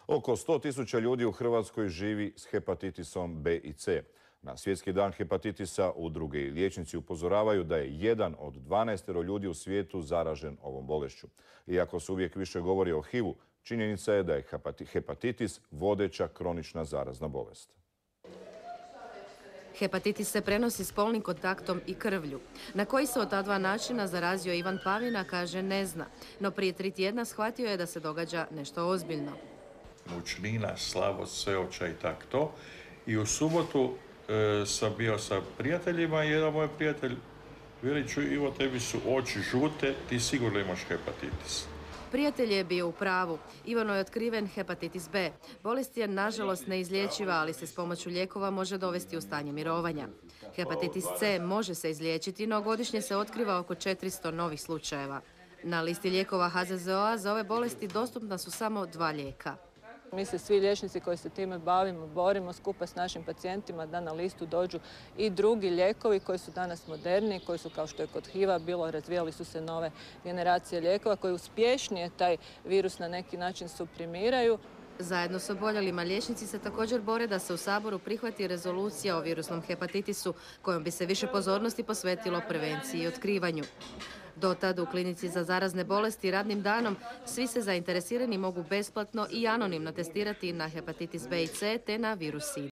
Oko 100.000 ljudi u Hrvatskoj živi s hepatitisom B i C. Na Svjetski dan hepatitisa udruge i liječnici upozoravaju da je 1 od 12 ljudi u svijetu zaražen ovom bolešću. Iako se uvijek više govori o HIV-u, činjenica je da je hepatitis vodeća kronična zarazna bolest. Hepatitis se prenosi spolnim kontaktom i krvlju. Na koji se od ta dva načina zarazio Ivan Pavina, kaže ne zna. No prije 3 tjedna shvatio je da se događa nešto ozbiljno. Mučnina, slabost, sveočaj i tako to. I u subotu sam bio sa prijateljima i jedan moj prijatelj veli, čuj Ivo, tebi su oči žute, ti sigurno imaš hepatitis. Prijatelj je bio u pravu. Ivanu je otkriven hepatitis B. Bolest je nažalost neizlječiva, ali se s pomoću lijekova može dovesti u stanje mirovanja. Hepatitis C može se izliječiti, no godišnje se otkriva oko 400 novih slučajeva. Na listi lijekova HZZO-a za ove bolesti dostupna su samo 2 lijeka. Mi se svi liječnici koji se time bavimo, borimo skupa s našim pacijentima da na listu dođu i drugi lijekovi koji su danas moderni, koji su kao što je kod HIV-a bilo, razvijali su se nove generacije lijekova koji uspješnije taj virus na neki način suprimiraju. Zajedno s oboljelima liječnici se također bore da se u Saboru prihvati rezolucija o virusnom hepatitisu kojom bi se više pozornosti posvetilo prevenciji i otkrivanju. Do tad u klinici za zarazne bolesti radnim danom svi se zainteresirani mogu besplatno i anonimno testirati na hepatitis B i C te na virus SIDA.